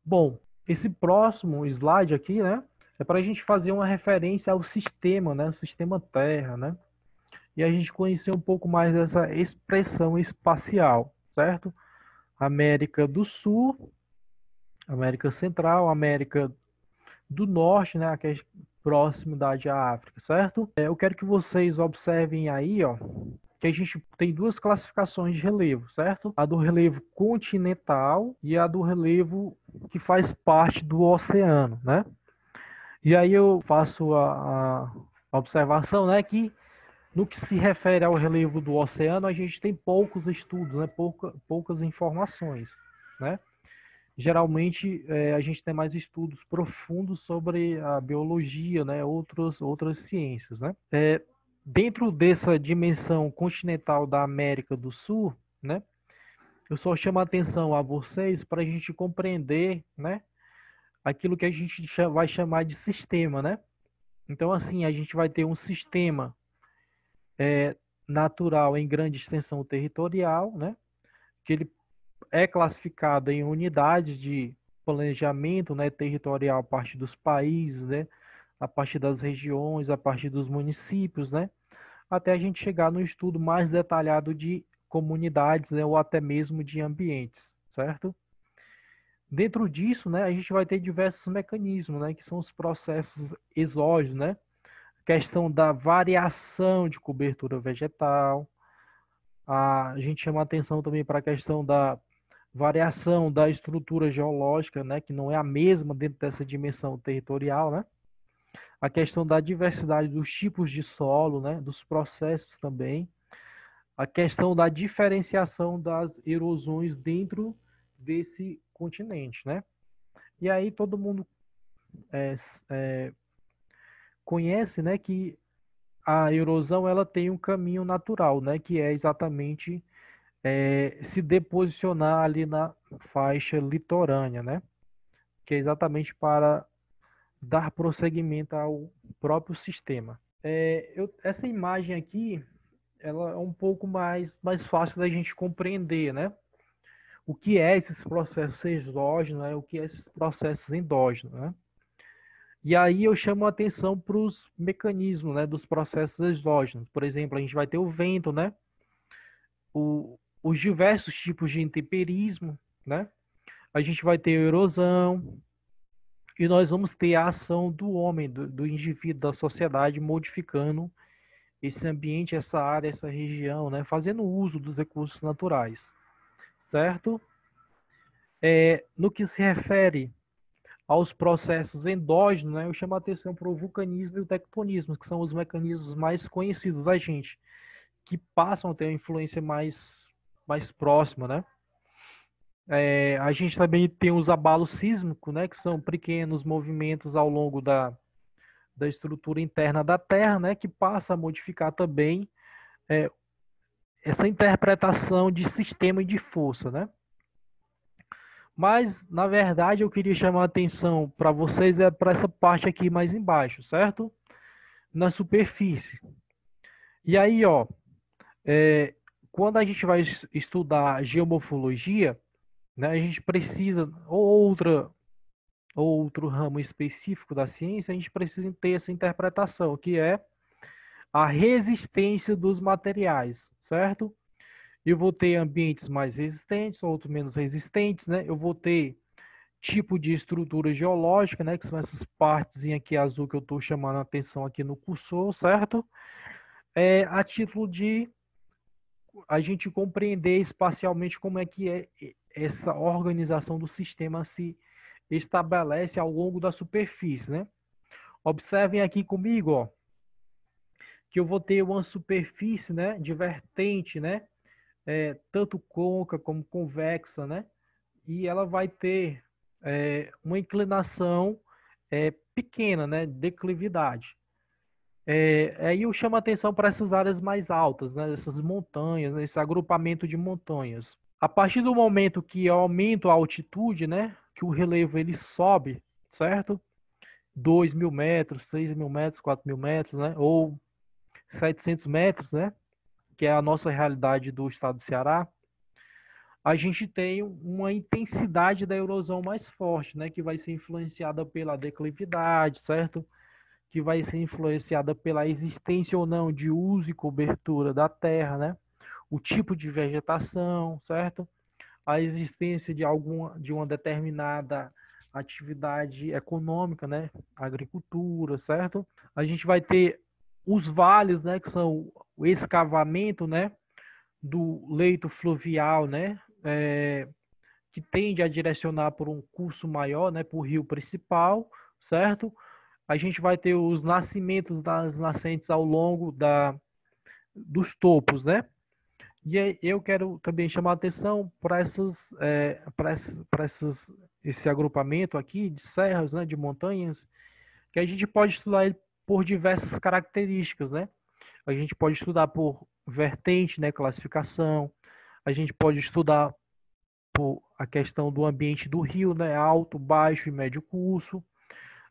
Bom, esse próximo slide aqui, né, é para a gente fazer uma referência ao sistema, né, o sistema Terra, né, e a gente conhecer um pouco mais dessa expressão espacial, certo? América do Sul, América Central, América do Norte, né, que é proximidade à África, certo? Eu quero que vocês observem aí, ó, que a gente tem duas classificações de relevo, certo? A do relevo continental e a do relevo que faz parte do oceano, né? E aí eu faço a observação, né, que no que se refere ao relevo do oceano, a gente tem poucos estudos, né, poucas informações, né? Geralmente a gente tem mais estudos profundos sobre a biologia, né, outras ciências, né? Dentro dessa dimensão continental da América do Sul, né, eu só chamo a atenção a vocês para a gente compreender, né, aquilo que a gente vai chamar de sistema, né? Então, assim, a gente vai ter um sistema natural em grande extensão territorial, né, que ele é classificado em unidades de planejamento, né, territorial a partir dos países, né, a partir das regiões, a partir dos municípios, né, até a gente chegar no estudo mais detalhado de comunidades, né, ou até mesmo de ambientes, certo? Dentro disso, né, a gente vai ter diversos mecanismos, né, que são os processos exógenos, né, questão da variação de cobertura vegetal, a gente chama atenção também para a questão da variação da estrutura geológica, né, que não é a mesma dentro dessa dimensão territorial, né? A questão da diversidade dos tipos de solo, né, dos processos também, a questão da diferenciação das erosões dentro desse continente, né? E aí todo mundo é, conhece, né, que a erosão ela tem um caminho natural, né, que é exatamente se deposicionar ali na faixa litorânea, né? Que é exatamente para dar prosseguimento ao próprio sistema. Essa imagem aqui, ela é um pouco mais fácil da gente compreender, né? O que é esses processos exógenos, né? O que é esses processos endógenos, né? E aí eu chamo a atenção para os mecanismos, né, dos processos exógenos. Por exemplo, a gente vai ter o vento, né? Os diversos tipos de intemperismo, né? A gente vai ter a erosão, e nós vamos ter a ação do homem, do indivíduo, da sociedade, modificando esse ambiente, essa área, essa região, né? Fazendo uso dos recursos naturais, certo? No que se refere aos processos endógenos, né, eu chamo a atenção para o vulcanismo e o tectonismo, que são os mecanismos mais conhecidos da gente, que passam a ter uma influência mais próxima, né? A gente também tem os abalos sísmicos, né, que são pequenos movimentos ao longo da estrutura interna da Terra, né, que passa a modificar também é, essa interpretação de sistema e de força, né? Mas, na verdade, eu queria chamar a atenção para vocês para essa parte aqui mais embaixo, certo? Na superfície. E aí, ó, quando a gente vai estudar geomorfologia, né, a gente precisa, outro ramo específico da ciência, a gente precisa ter essa interpretação, que é a resistência dos materiais, certo? Eu vou ter ambientes mais resistentes, outros menos resistentes, né? Eu vou ter tipo de estrutura geológica, né? Que são essas partes aqui azul que eu estou chamando a atenção aqui no cursor, certo? A título de a gente compreender espacialmente como é que essa organização do sistema se estabelece ao longo da superfície, né? Observem aqui comigo, ó, que eu vou ter uma superfície, né, divertente, né, tanto côncava como convexa, né, e ela vai ter uma inclinação pequena, né, declividade. Aí eu chamo a atenção para essas áreas mais altas, né, essas montanhas, né, esse agrupamento de montanhas. A partir do momento que eu aumento a altitude, né, que o relevo ele sobe, certo? 2.000 metros, 3.000 metros, 4.000 metros, né, ou 700 metros, né, que é a nossa realidade do estado do Ceará, a gente tem uma intensidade da erosão mais forte, né, que vai ser influenciada pela declividade, certo? Que vai ser influenciada pela existência ou não de uso e cobertura da terra, né? O tipo de vegetação, certo? A existência de uma determinada atividade econômica, né? Agricultura, certo? A gente vai ter os vales, né? Que são o escavamento, né? Do leito fluvial, né? Que tende a direcionar por um curso maior, né? Por rio principal, certo? A gente vai ter os nascimentos das nascentes ao longo dos topos, né? E aí eu quero também chamar a atenção para esse agrupamento aqui de serras, né, de montanhas, que a gente pode estudar ele por diversas características, né? A gente pode estudar por vertente, né, classificação. A gente pode estudar por a questão do ambiente do rio, né, alto, baixo e médio curso.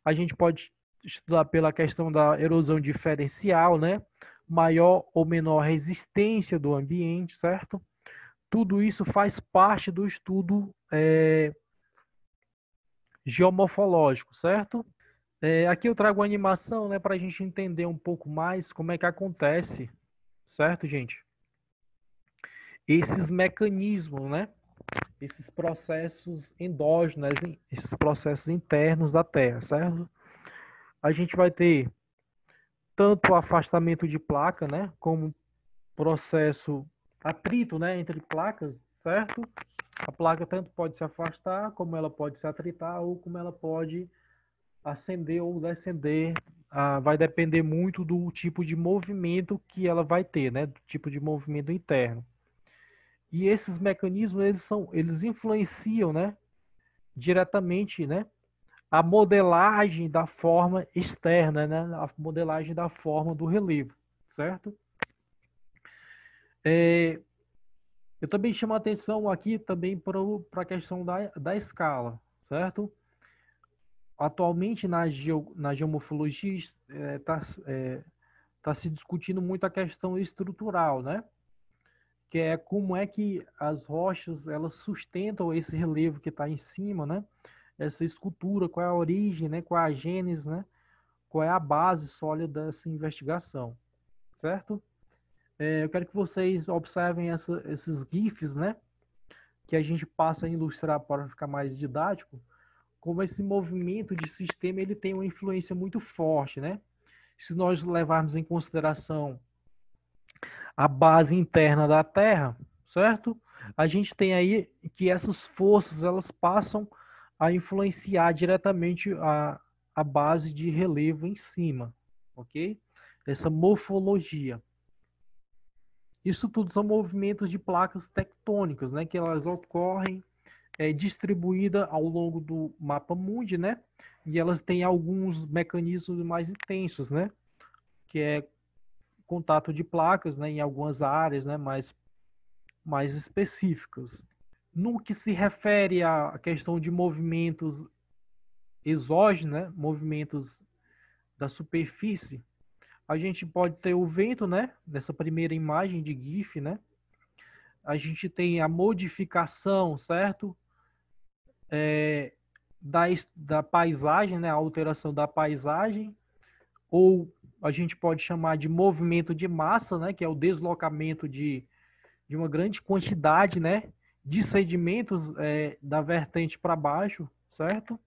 A gente pode estudar pela questão da erosão diferencial, né? Maior ou menor resistência do ambiente, certo? Tudo isso faz parte do estudo geomorfológico, certo? Aqui eu trago uma animação, né, para a gente entender um pouco mais como é que acontece, certo, gente? Esses mecanismos, né? Esses processos endógenos, esses processos internos da Terra, certo? A gente vai ter tanto o afastamento de placa, né, como processo atrito, né, entre placas, certo? A placa tanto pode se afastar, como ela pode se atritar, ou como ela pode ascender ou descender. Vai depender muito do tipo de movimento que ela vai ter, né, do tipo de movimento interno. E esses mecanismos eles influenciam, né, diretamente, né, a modelagem da forma externa, né, a modelagem da forma do relevo, certo? Eu também chamo a atenção aqui também para a questão da escala, certo? Atualmente na geomorfologia tá se discutindo muito a questão estrutural, né? Que é como é que as rochas elas sustentam esse relevo que está em cima, né? Essa escultura, qual é a origem, né? Qual é a gênese, né? Qual é a base sólida dessa investigação, certo? Eu quero que vocês observem esses GIFs, né? Que a gente passa a ilustrar para ficar mais didático, como esse movimento de sistema ele tem uma influência muito forte, né? Se nós levarmos em consideração a base interna da Terra, certo? A gente tem aí que essas forças elas passam a influenciar diretamente a base de relevo em cima, ok? Essa morfologia. Isso tudo são movimentos de placas tectônicas, né? Que elas ocorrem distribuída ao longo do mapa mundi, né? E elas têm alguns mecanismos mais intensos, né? Que é contato de placas, né? Em algumas áreas, né? Mais específicas. No que se refere à questão de movimentos exógenos, né? Movimentos da superfície, a gente pode ter o vento, né? Nessa primeira imagem de GIF, né? A gente tem a modificação, certo? Da, da paisagem, né? A alteração da paisagem, ou a gente pode chamar de movimento de massa, né? Que é o deslocamento de uma grande quantidade, né? De sedimentos da vertente para baixo, certo?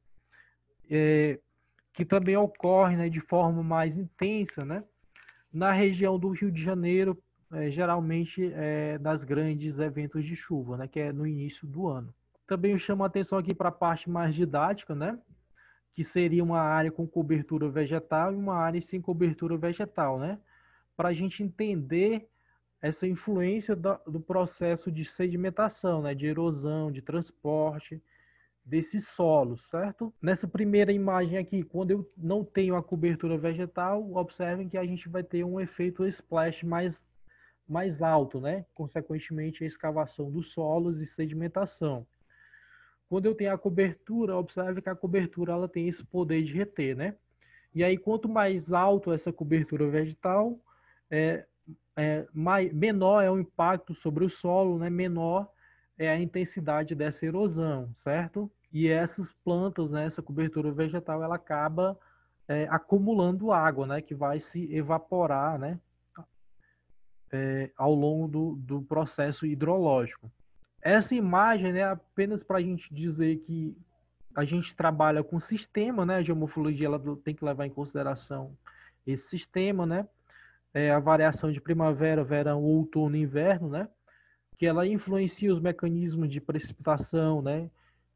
Que também ocorre, né? De forma mais intensa, né? Na região do Rio de Janeiro, geralmente das grandes eventos de chuva, né? Que é no início do ano. Também eu chamo a atenção aqui para a parte mais didática, né? Que seria uma área com cobertura vegetal e uma área sem cobertura vegetal, né? Para a gente entender essa influência do processo de sedimentação, né? De erosão, de transporte desses solos, certo? Nessa primeira imagem aqui, quando eu não tenho a cobertura vegetal, observem que a gente vai ter um efeito splash mais alto, né? Consequentemente, a escavação dos solos e sedimentação. Quando eu tenho a cobertura, observe que a cobertura ela tem esse poder de reter, né? E aí, quanto mais alto essa cobertura vegetal, menor é o impacto sobre o solo, né? Menor é a intensidade dessa erosão, certo? E essas plantas, né, essa cobertura vegetal, ela acaba acumulando água, né, que vai se evaporar, né, ao longo do processo hidrológico. Essa imagem é apenas para a gente dizer que a gente trabalha com sistema, né? A geomorfologia ela tem que levar em consideração esse sistema, né? A variação de primavera, verão, outono e inverno, né? Que ela influencia os mecanismos de precipitação, né?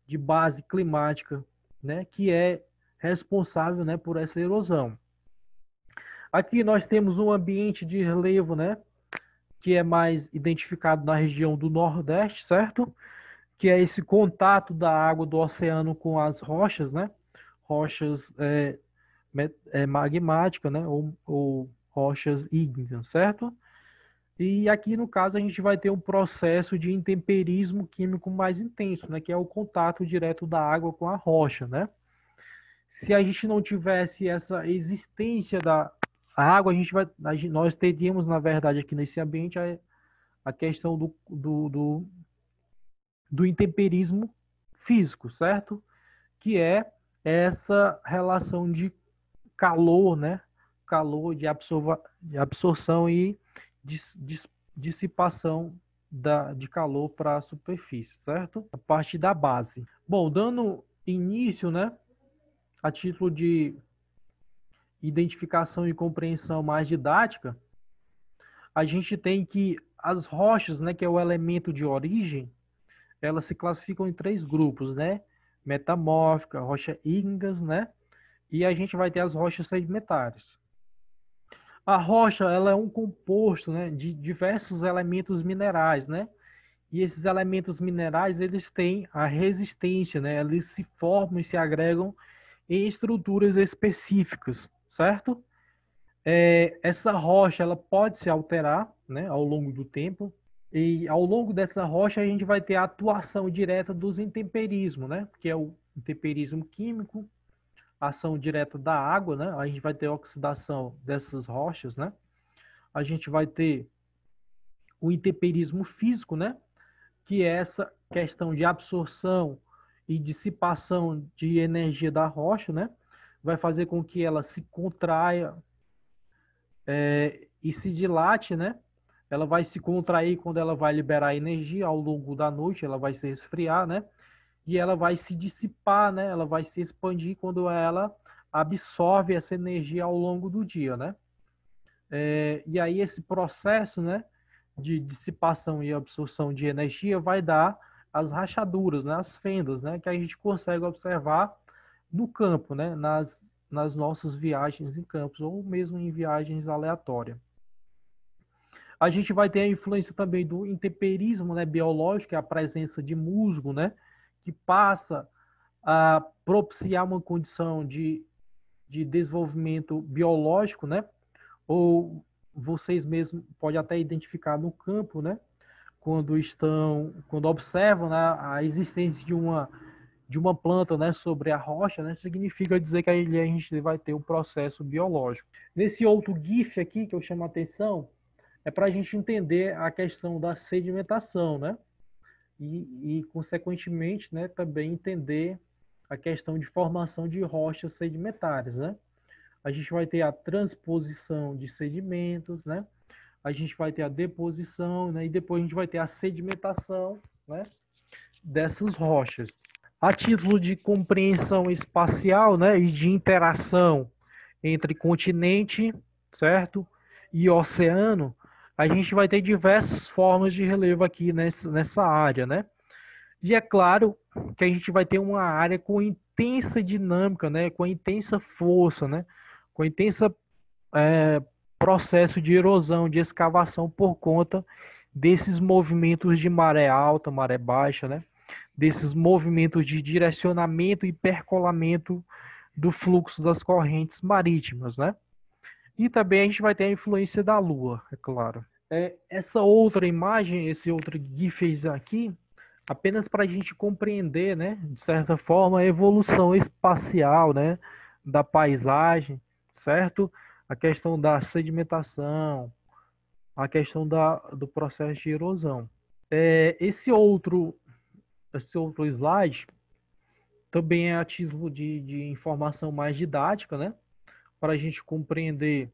De base climática, né? Que é responsável, né? Por essa erosão. Aqui nós temos um ambiente de relevo, né? Que é mais identificado na região do Nordeste, certo? Que é esse contato da água do oceano com as rochas, né? Rochas magmáticas, né? Ou rochas ígneas, certo? E aqui, no caso, a gente vai ter um processo de intemperismo químico mais intenso, né? Que é o contato direto da água com a rocha, né? Se a gente não tivesse essa existência da água, nós teríamos, na verdade, aqui nesse ambiente, a questão do intemperismo físico, certo? Que é essa relação de calor, né? Calor de absorção e dissipação de calor para a superfície, certo? A parte da base. Bom, dando início, né? A título de identificação e compreensão mais didática, a gente tem que as rochas, né? Que é o elemento de origem, elas se classificam em 3 grupos, né? Metamórfica, rocha ígneas, né? E a gente vai ter as rochas sedimentares. A rocha, ela é um composto, né, de diversos elementos minerais, né? E esses elementos minerais, eles têm a resistência, né? Eles se formam e se agregam em estruturas específicas, certo? Essa rocha, ela pode se alterar, né, ao longo do tempo. E ao longo dessa rocha a gente vai ter a atuação direta dos intemperismos, né? Que é o intemperismo químico, ação direta da água, né? A gente vai ter oxidação dessas rochas, né? A gente vai ter o intemperismo físico, né? Que é essa questão de absorção e dissipação de energia da rocha, né? Vai fazer com que ela se contraia e se dilate, né? Ela vai se contrair quando ela vai liberar energia ao longo da noite, ela vai se resfriar, né? E ela vai se dissipar, né? Ela vai se expandir quando ela absorve essa energia ao longo do dia, né? E aí esse processo, né, de dissipação e absorção de energia vai dar as rachaduras, né, as fendas, né, que a gente consegue observar no campo, né, nas nossas viagens em campos ou mesmo em viagens aleatórias. A gente vai ter a influência também do intemperismo, né, biológico, que é a presença de musgo, né, que passa a propiciar uma condição de desenvolvimento biológico, né, ou vocês mesmos podem até identificar no campo, né, quando observam, né, a existência de uma planta, né, sobre a rocha, né, significa dizer que ali a gente vai ter um processo biológico. Nesse outro GIF aqui que eu chamo a atenção, é para a gente entender a questão da sedimentação, né? Consequentemente, né, também entender a questão de formação de rochas sedimentares, né? A gente vai ter a transposição de sedimentos, né? A gente vai ter a deposição, né? E depois a gente vai ter a sedimentação, né, dessas rochas. A título de compreensão espacial, né, e de interação entre continente, certo, e oceano, a gente vai ter diversas formas de relevo aqui nessa área, né? E é claro que a gente vai ter uma área com intensa dinâmica, né, com intensa força, né, com intensa processo de erosão, de escavação por conta desses movimentos de maré alta, maré baixa, né? Desses movimentos de direcionamento e percolamento do fluxo das correntes marítimas, né? E também a gente vai ter a influência da Lua, é claro. Essa outra imagem, esse outro GIF aqui, apenas para a gente compreender, né, de certa forma, a evolução espacial, né, da paisagem, certo? A questão da sedimentação, a questão do processo de erosão. Esse outro slide também é a título de informação mais didática, né? Para a gente compreender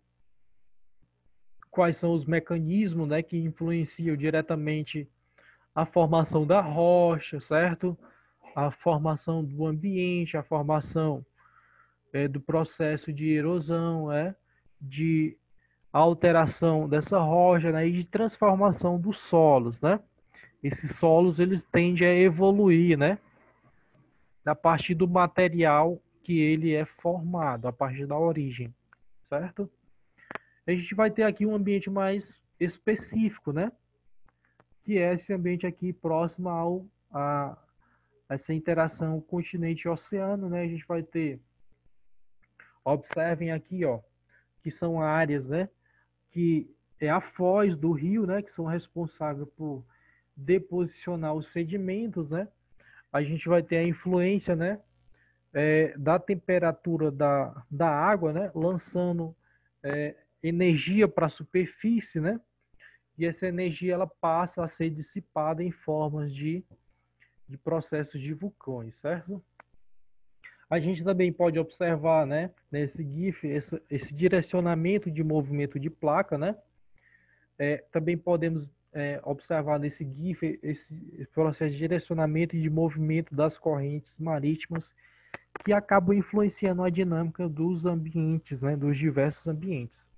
quais são os mecanismos, né, que influenciam diretamente a formação da rocha, certo? A formação do ambiente, a formação do processo de erosão, de alteração dessa rocha, né, e de transformação dos solos, né? Esses solos eles tendem a evoluir, né, a partir do material que ele é formado, a partir da origem, certo? A gente vai ter aqui um ambiente mais específico, né? Que é esse ambiente aqui próximo a essa interação continente-oceano, né? A gente vai ter, observem aqui, ó, que são áreas, né? Que é a foz do rio, né? Que são responsáveis por deposicionar os sedimentos, né? A gente vai ter a influência, né? Da temperatura da água, né? Lançando energia para a superfície, né? E essa energia ela passa a ser dissipada em formas de processos de vulcões, certo? A gente também pode observar, né, nesse GIF, esse direcionamento de movimento de placa, né? Também podemos observar nesse GIF esse processo de direcionamento e de movimento das correntes marítimas que acabam influenciando a dinâmica dos ambientes, né, dos diversos ambientes.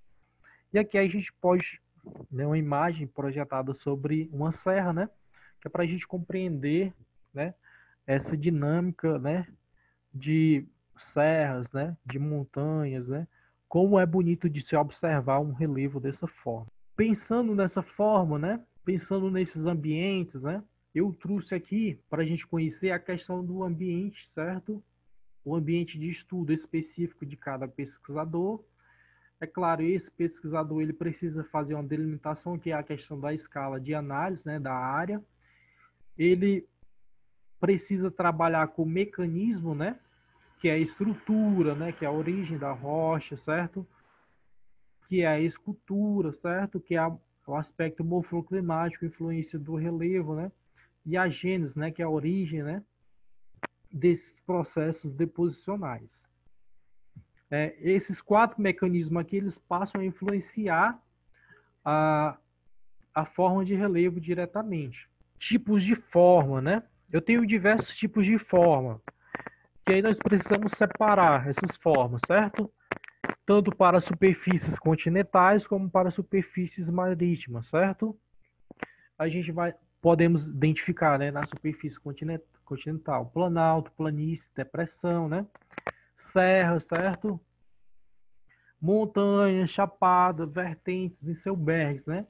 E aqui a gente pode ver uma imagem projetada sobre uma serra, né, que é para a gente compreender, né, essa dinâmica, né, de serras, né, de montanhas, né, como é bonito de se observar um relevo dessa forma. Pensando nessa forma, né, pensando nesses ambientes, né, eu trouxe aqui para a gente conhecer a questão do ambiente, certo? O ambiente de estudo específico de cada pesquisador. É claro, esse pesquisador ele precisa fazer uma delimitação, que é a questão da escala de análise, né, da área. Ele precisa trabalhar com o mecanismo, né, que é a estrutura, né, que é a origem da rocha, certo? Que é a escultura, certo? Que é o aspecto morfoclimático, influência do relevo, né? E a gênese, né, que é a origem, né, desses processos deposicionais. Esses quatro mecanismos aqui, eles passam a influenciar a, a forma de relevo diretamente. Tipos de forma, né? Eu tenho diversos tipos de forma, que aí nós precisamos separar essas formas, certo? Tanto para superfícies continentais como para superfícies marítimas, certo? A gente podemos identificar, né, na superfície continental, planalto, planície, depressão, né? Serra, certo? Montanhas, chapada, vertentes e icebergs, né?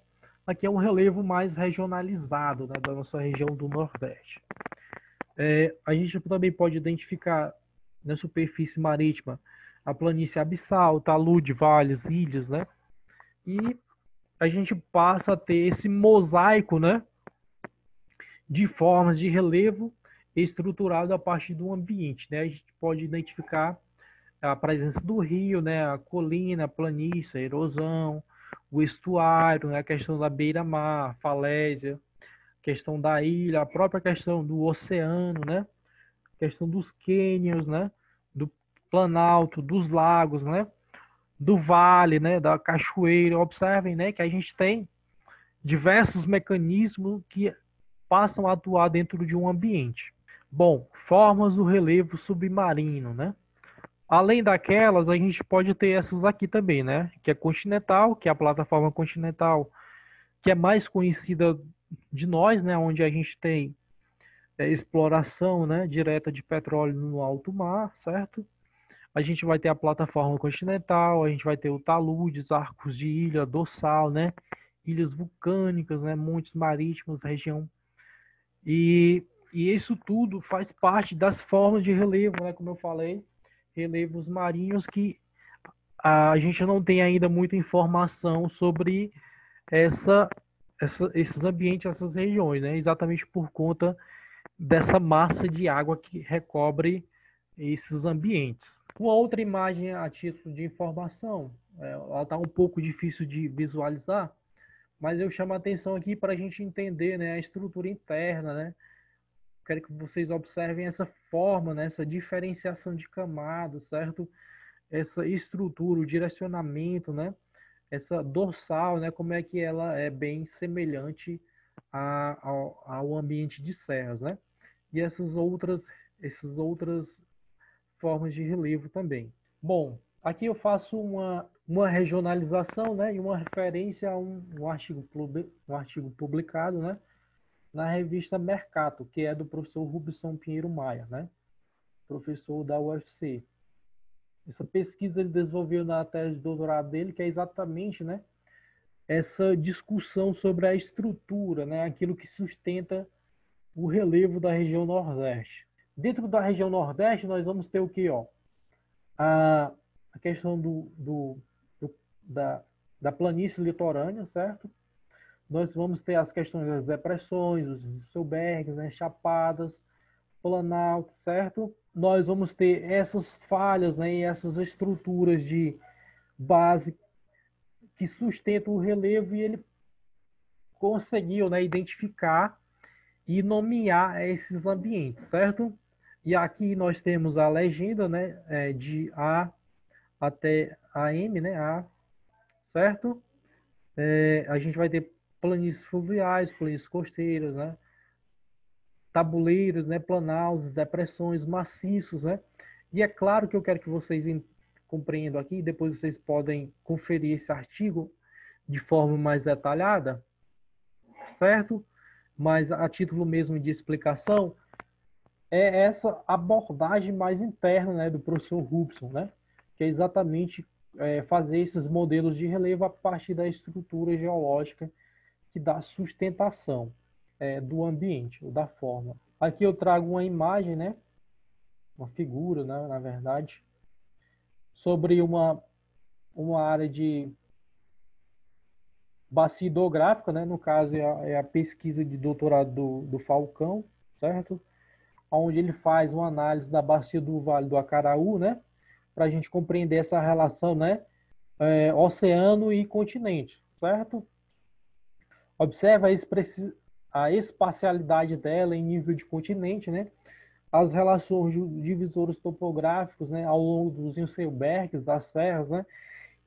Aqui é um relevo mais regionalizado, né, da nossa região do Nordeste. A gente também pode identificar na superfície marítima a planície abissal, talude, vales, ilhas, né? E a gente passa a ter esse mosaico, né, de formas de relevo estruturado a partir do ambiente, né? A gente pode identificar a presença do rio, né, a colina, a planície, a erosão, o estuário, né, a questão da beira-mar, falésia, questão da ilha, a própria questão do oceano, né, questão dos cânions, né, do planalto, dos lagos, né, do vale, né, da cachoeira. Observem, né, que a gente tem diversos mecanismos que passam a atuar dentro de um ambiente. Bom, formas do relevo submarino, né? Além daquelas, a gente pode ter essas aqui também, né? Que é continental, que é a plataforma continental, que é mais conhecida de nós, né? Onde a gente tem exploração, né, direta de petróleo no alto mar, certo? A gente vai ter a plataforma continental, a gente vai ter o taludes, arcos de ilha, dorsal, né? Ilhas vulcânicas, né? Montes marítimos, região. E isso tudo faz parte das formas de relevo, né? Como eu falei, relevos marinhos que a gente não tem ainda muita informação sobre essa, esses ambientes, essas regiões, né? Exatamente por conta dessa massa de água que recobre esses ambientes. Uma outra imagem a título de informação, ela está um pouco difícil de visualizar, mas eu chamo a atenção aqui para a gente entender, né, a estrutura interna, né? Quero que vocês observem essa forma, né, essa diferenciação de camadas, certo? Essa estrutura, o direcionamento, né? Essa dorsal, né? Como é que ela é bem semelhante ao ambiente de serras, né? E essas outras formas de relevo também. Bom, aqui eu faço uma regionalização, né? E uma referência a um artigo publicado, né? Na revista Mercato, que é do professor Rubson Pinheiro Maia, né? Professor da UFC. Essa pesquisa ele desenvolveu na tese de doutorado dele, que é exatamente, né, essa discussão sobre a estrutura, né, aquilo que sustenta o relevo da região Nordeste. Dentro da região Nordeste, nós vamos ter o que? Ó? A questão da planície litorânea, certo? Nós vamos ter as questões das depressões, os icebergs, né, chapadas, planalto, certo? Nós vamos ter essas falhas, né, e essas estruturas de base que sustentam o relevo, e ele conseguiu, né, identificar e nomear esses ambientes, certo? E aqui nós temos a legenda, né, de A até a M, né, A, certo? A gente vai ter planícies fluviais, planícies costeiras, né, tabuleiros, né, planaltos, depressões, maciços, né? E é claro que eu quero que vocês compreendam aqui, depois vocês podem conferir esse artigo de forma mais detalhada, certo? Mas a título mesmo de explicação, é essa abordagem mais interna, né, do professor Rubson, né? Que é exatamente fazer esses modelos de relevo a partir da estrutura geológica que dá sustentação do ambiente, ou da forma. Aqui eu trago uma imagem, né? Uma figura, né, na verdade, sobre uma área de bacia hidrográfica, né? No caso, é a pesquisa de doutorado do Falcão, certo? Onde ele faz uma análise da bacia do Vale do Acaraú, né? Para a gente compreender essa relação, né? Oceano e continente, certo? Observa a espacialidade dela em nível de continente, né? As relações divisores topográficos, né? Ao longo dos icebergs, das serras, né?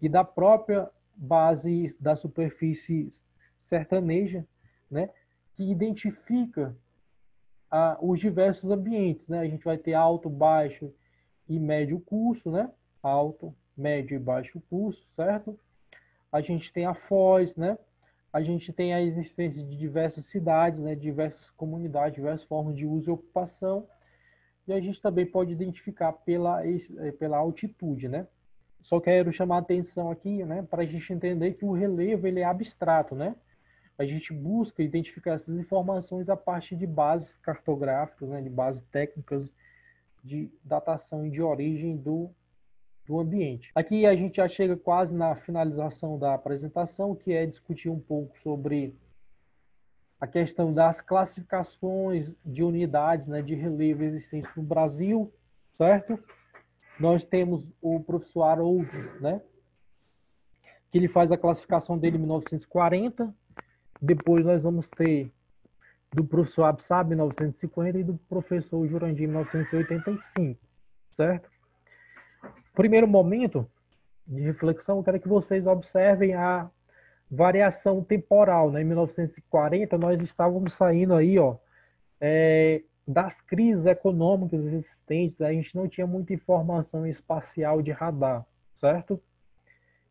E da própria base da superfície sertaneja, né? Que identifica os diversos ambientes, né? A gente vai ter alto, baixo e médio curso, né? Alto, médio e baixo curso, certo? A gente tem a foz, né? A gente tem a existência de diversas cidades, né? Diversas comunidades, diversas formas de uso e ocupação. E a gente também pode identificar pela altitude, né? Só quero chamar a atenção aqui, né? Para a gente entender que o relevo ele é abstrato, né? A gente busca identificar essas informações a partir de bases cartográficas, né? De bases técnicas de datação e de origem do ambiente. Aqui a gente já chega quase na finalização da apresentação, que é discutir um pouco sobre a questão das classificações de unidades, né, de relevo existentes no Brasil, certo? Nós temos o professor Haroldo, né, que ele faz a classificação dele em 1940. Depois nós vamos ter do professor Absab em 1950 e do professor Jurandir em 1985, certo? Primeiro momento de reflexão, eu quero que vocês observem a variação temporal, né? Em 1940 nós estávamos saindo aí, ó, das crises econômicas existentes, a gente não tinha muita informação espacial de radar, certo?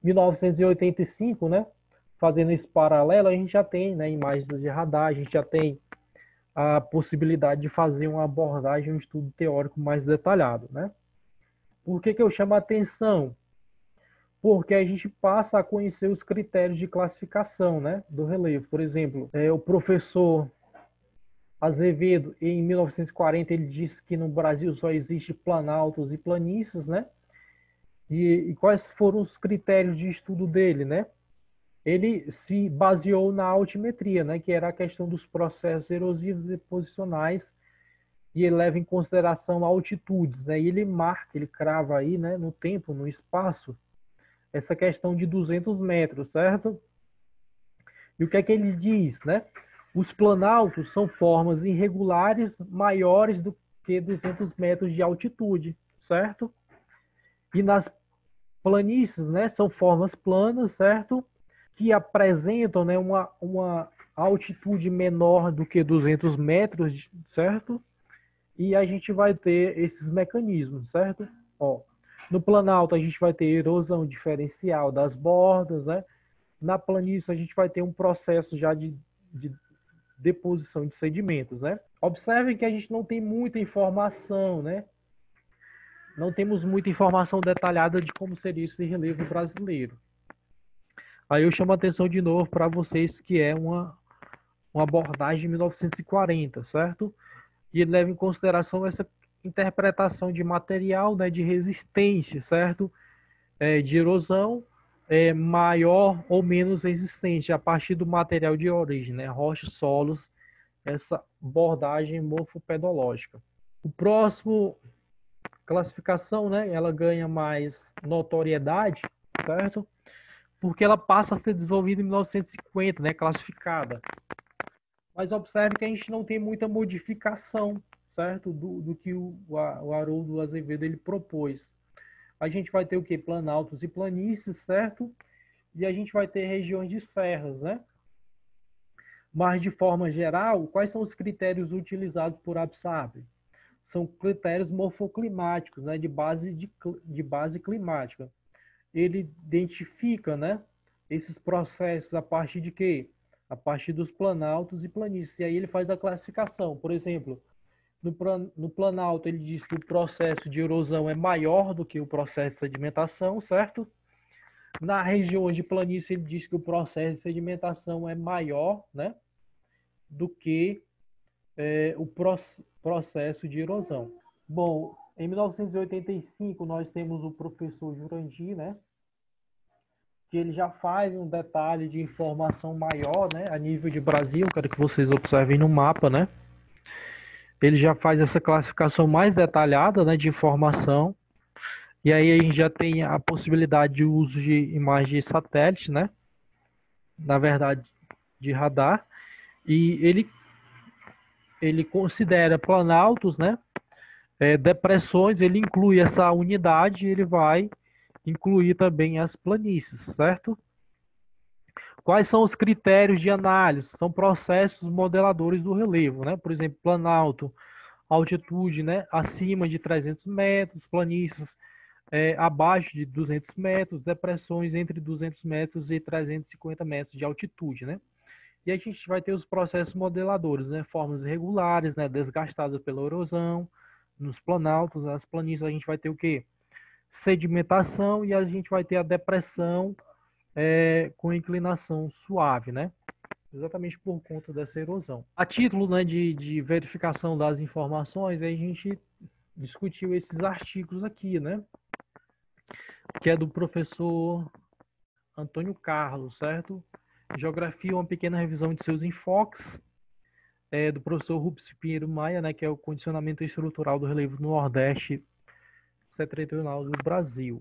1985, né? Fazendo esse paralelo, a gente já tem, né, imagens de radar, a gente já tem a possibilidade de fazer uma abordagem, um estudo teórico mais detalhado, né? Por que eu chamo a atenção? Porque a gente passa a conhecer os critérios de classificação, né, do relevo. Por exemplo, o professor Azevedo, em 1940, ele disse que no Brasil só existe planaltos e planícies, né? E quais foram os critérios de estudo dele, né? Ele se baseou na altimetria, né, que era a questão dos processos erosivos e posicionais, e ele leva em consideração altitudes, né? E ele marca, ele crava aí, né, no tempo, no espaço, essa questão de 200 metros, certo? E o que é que ele diz, né? Os planaltos são formas irregulares maiores do que 200 metros de altitude, certo? E nas planícies, né, são formas planas, certo? Que apresentam, né, uma altitude menor do que 200 metros, certo? E a gente vai ter esses mecanismos, certo? Ó, no planalto a gente vai ter erosão diferencial das bordas, né? Na planície a gente vai ter um processo já de deposição de sedimentos, né? Observem que a gente não tem muita informação, né? Não temos muita informação detalhada de como seria esse relevo brasileiro. Aí eu chamo a atenção de novo para vocês que é uma abordagem de 1940, certo? E ele leva em consideração essa interpretação de material, né, de resistência, certo? De erosão maior ou menos resistente a partir do material de origem, né? Rochas, solos, essa abordagem morfopedológica. O próximo classificação, né, ela ganha mais notoriedade, certo? Porque ela passa a ser desenvolvida em 1950, né, classificada. Mas observe que a gente não tem muita modificação, certo? Do que o Haroldo Azevedo ele propôs. A gente vai ter o que? Planaltos e planícies, certo? E a gente vai ter regiões de serras, né? Mas, de forma geral, quais são os critérios utilizados por Absab? São critérios morfoclimáticos, né? De base climática. Ele identifica, né? Esses processos a partir de quê? A partir dos planaltos e planícies. E aí ele faz a classificação. Por exemplo, no planalto ele diz que o processo de erosão é maior do que o processo de sedimentação, certo? Na região de planície ele diz que o processo de sedimentação é maior, né, do que o processo de erosão. Bom, em 1985 nós temos o professor Jurandir, né, que ele já faz um detalhe de informação maior, né, a nível de Brasil. Quero que vocês observem no mapa, né? Ele já faz essa classificação mais detalhada, né, de informação. E aí a gente já tem a possibilidade de uso de imagem de satélite, né? Na verdade, de radar. E ele considera planaltos, né? Depressões, ele inclui essa unidade, ele vai incluir também as planícies, certo? Quais são os critérios de análise? São processos modeladores do relevo, né? Por exemplo, planalto, altitude, né? Acima de 300 metros, planícies abaixo de 200 metros, depressões entre 200 metros e 350 metros de altitude, né? E a gente vai ter os processos modeladores, né? Formas irregulares, né? Desgastadas pela erosão, nos planaltos, nas planícies a gente vai ter o quê? Sedimentação, e a gente vai ter a depressão com inclinação suave, né? Exatamente por conta dessa erosão. A título, né, de verificação das informações, a gente discutiu esses artigos aqui, né? Que é do professor Antônio Carlos, certo? Geografia, uma pequena revisão de seus enfoques, do professor Rubens Pinheiro Maia, né, que é o condicionamento estrutural do relevo no Nordeste setentrional do Brasil.